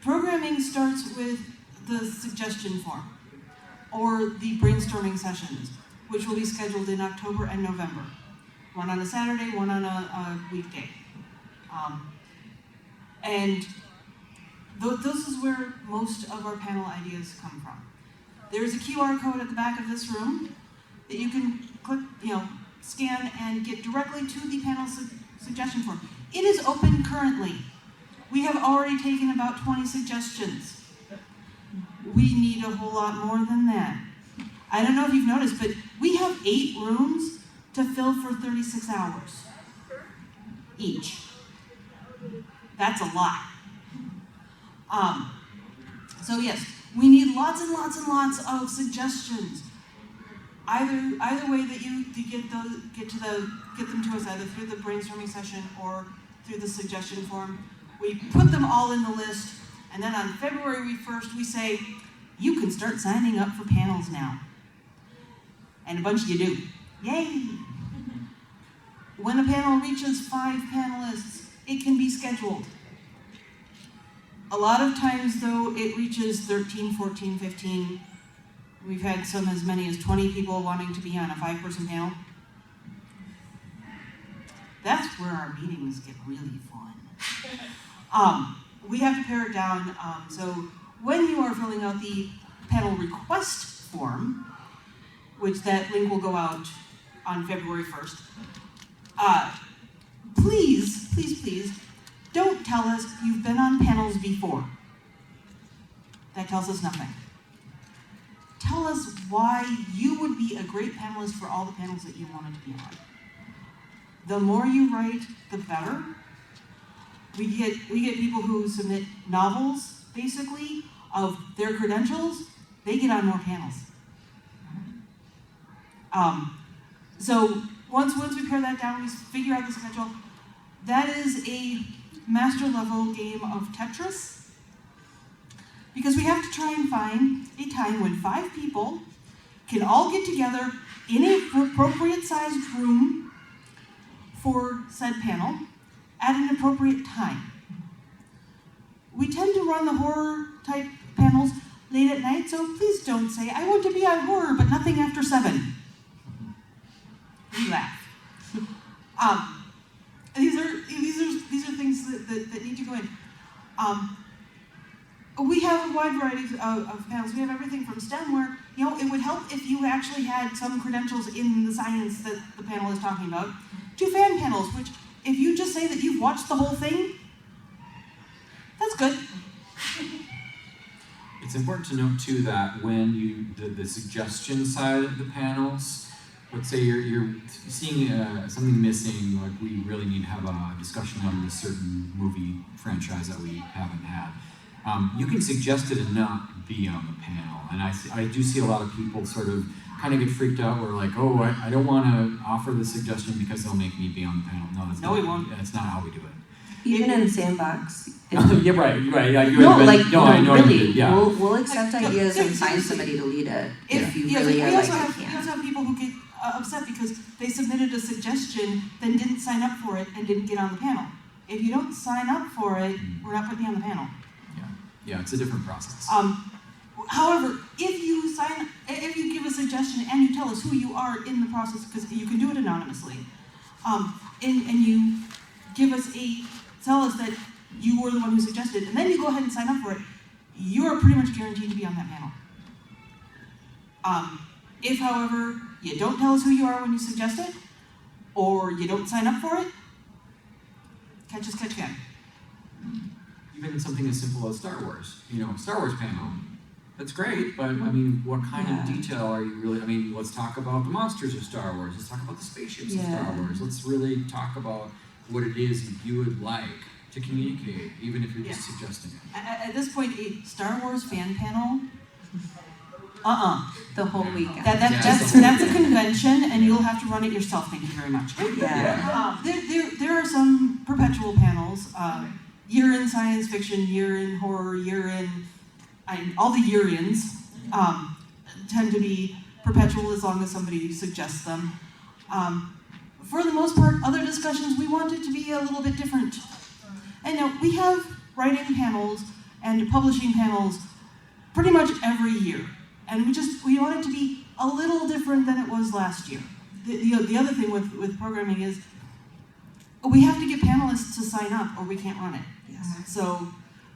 Programming starts with the suggestion form, or the brainstorming sessions, which will be scheduled in October and November. One on a Saturday, one on a weekday. And this is where most of our panel ideas come from. There's a QR code at the back of this room that you can click, scan and get directly to the panel suggestion form. It is open currently. We have already taken about 20 suggestions. We need a whole lot more than that. I don't know if you've noticed, but we have 8 rooms to fill for 36 hours each. That's a lot. So yes, we need lots and lots and lots of suggestions. Either way that you get them to us, either through the brainstorming session or through the suggestion form. We put them all in the list, and then on February 1st we say, you can start signing up for panels now. And a bunch of you do. Yay! When a panel reaches 5 panelists, it can be scheduled. A lot of times, though, it reaches 13, 14, 15. We've had some as many as 20 people wanting to be on a 5-person panel. That's where our meetings get really fun. We have to pare it down. So when you are filling out the panel request form, which that link will go out on February 1st, please, please, please, don't tell us you've been on panels before. That tells us nothing. Tell us why you would be a great panelist for all the panels that you wanted to be on. The more you write, the better. We get people who submit novels, basically, of their credentials. They get on more panels. So once we pare that down, we figure out the schedule. That is a master level game of Tetris, because we have to try and find a time when 5 people can all get together in an appropriate sized room for said panel at an appropriate time. We tend to run the horror type panels late at night, so please don't say, I want to be on horror, but nothing after 7. We laugh. These are things that need to go in. We have a wide variety of panels. We have everything from STEM, where it would help if you actually had some credentials in the science that the panel is talking about, to fan panels, which if you just say that you've watched the whole thing, that's good. It's important to note too that when the suggestion side of the panels, let's say you're seeing something missing, like we really need to have a discussion on this certain movie franchise that we haven't had. You can suggest it and not be on the panel. And I do see a lot of people sort of kind of get freaked out, where like, oh, I don't want to offer the suggestion because they'll make me be on the panel. No, we won't. That's not how we do it. Even in Sandbox. Yeah, right. Yeah, I know really. Yeah. We'll accept ideas and find somebody to lead it if you really are like, I can't. We also have people who get upset because they submitted a suggestion, then didn't sign up for it, and didn't get on the panel. If you don't sign up for it, we're not putting you on the panel. Yeah, it's a different process. However, if you give a suggestion and you tell us who you are in the process, because you can do it anonymously, and you tell us that you were the one who suggested, and then you go ahead and sign up for it, you are pretty much guaranteed to be on that panel. If, however, you don't tell us who you are when you suggest it, or you don't sign up for it, catch us, catch can. Even something as simple as Star Wars, Star Wars panel. That's great, but I mean, what kind of detail are you really? I mean, let's talk about the monsters of Star Wars. Let's talk about the spaceships of Star Wars. Let's really talk about what it is you would like to communicate, even if you're just suggesting it. At this point, a Star Wars fan panel. The whole weekend. That's a convention, and you'll have to run it yourself. Thank you very much. Yeah. There are some perpetual panels. Year in science fiction, year in horror, year in all the year-ins tend to be perpetual as long as somebody suggests them. For the most part, other discussions, we want it to be a little bit different. And now we have writing panels and publishing panels pretty much every year. And we want it to be a little different than it was last year. The other thing with programming is we have to get panelists to sign up or we can't run it. Yes. So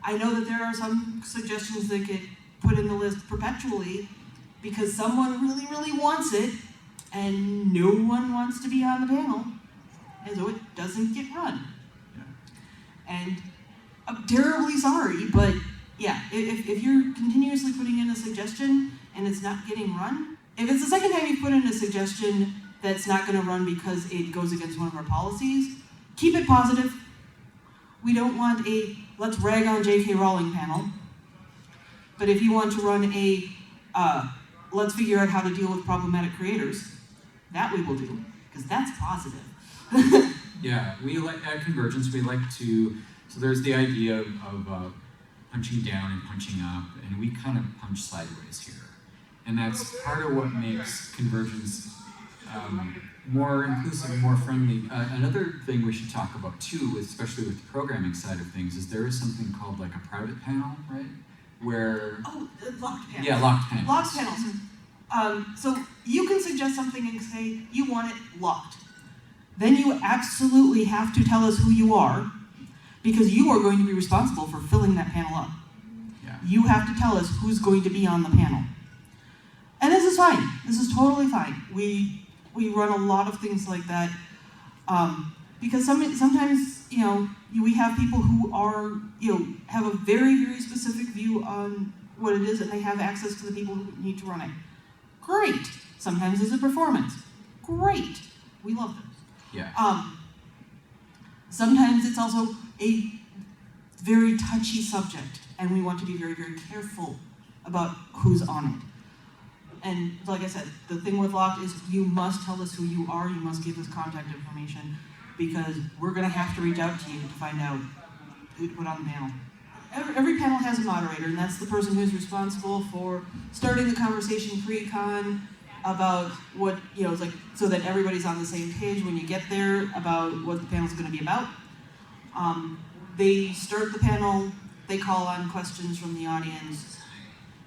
I know that there are some suggestions that get put in the list perpetually because someone really, really wants it and no one wants to be on the panel, and so it doesn't get run. Yeah. And I'm terribly sorry, but yeah, if you're continuously putting in a suggestion and it's not getting run, if it's the second time you've put in a suggestion that's not going to run because it goes against one of our policies, keep it positive. We don't want a let's rag on J.K. Rowling panel. But if you want to run a let's figure out how to deal with problematic creators, that we will do, because that's positive. Yeah, we like at CONvergence, we like to, so there's the idea of punching down and punching up, and we kind of punch sideways here. And that's part of what makes CONvergence more inclusive, more friendly. Another thing we should talk about too, especially with the programming side of things, is there is something called like a private panel, right? Where Locked panels. Yeah, locked panels. Locked panels. So you can suggest something and say you want it locked. Then you absolutely have to tell us who you are, because you are going to be responsible for filling that panel up. Yeah. You have to tell us who's going to be on the panel. And this is fine. This is totally fine. We run a lot of things like that because sometimes we have people who are have a very, very specific view on what it is, and they have access to the people who need to run it. Great. Sometimes it's a performance. Great. We love them. Yeah. Sometimes it's also a very touchy subject, and we want to be very, very careful about who's on it. And like I said, the thing with Locked is you must tell us who you are, you must give us contact information, because we're going to have to reach out to you to find out who to put on the panel. Every panel has a moderator, and that's the person who's responsible for starting the conversation pre-con about what, it's like, so that everybody's on the same page when you get there about what the panel's going to be about. They start the panel, they call on questions from the audience,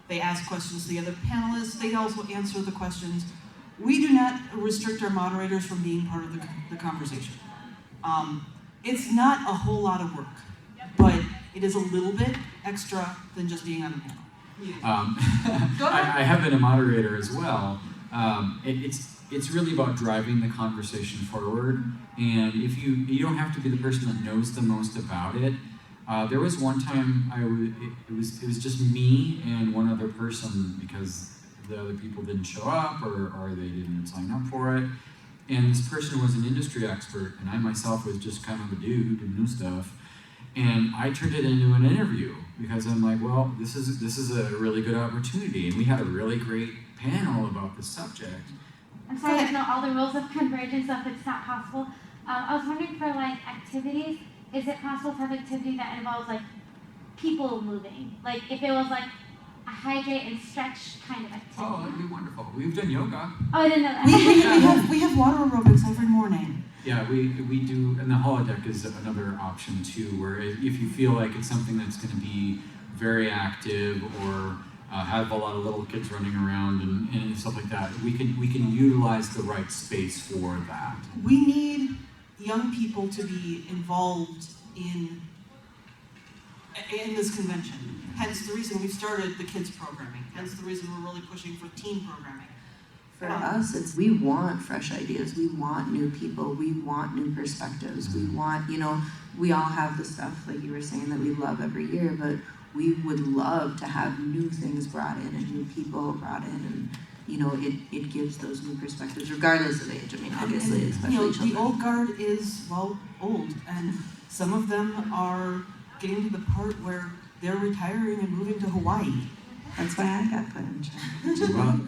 they ask questions to the other panelists, they also answer the questions. We do not restrict our moderators from being part of the conversation. It's not a whole lot of work, but it is a little bit extra than just being on the panel. Go ahead. I have been a moderator as well. It's really about driving the conversation forward, and if you don't have to be the person that knows the most about it. There was one time it was just me and one other person because the other people didn't show up or they didn't sign up for it, and this person was an industry expert, and I myself was just kind of a dude who knew stuff, and I turned it into an interview because I'm like, well, this is a really good opportunity, and we had a really great panel about this subject. I'm sorry, I don't know all the rules of CONvergence, so if it's not possible. I was wondering for activities, is it possible to have activity that involves people moving? Like if it was a hydrate and stretch kind of activity. Oh, that'd be wonderful. We've done yoga. Oh, I didn't know that. we have water aerobics every morning. Yeah, we do, and the holodeck is another option too, where if you feel like it's something that's going to be very active or have a lot of little kids running around and stuff like that, we can utilize the right space for that. We need young people to be involved in this convention. Hence the reason we've started the kids programming. Hence the reason we're really pushing for teen programming. For us, we want fresh ideas. We want new people. We want new perspectives. We want, we all have the stuff, like you were saying, that we love every year, but we would love to have new things brought in and new people brought in, and it gives those new perspectives, regardless of age. I mean, obviously, especially children. The old guard is, old, and some of them are getting to the part where they're retiring and moving to Hawaii. That's why I got put in charge. Well,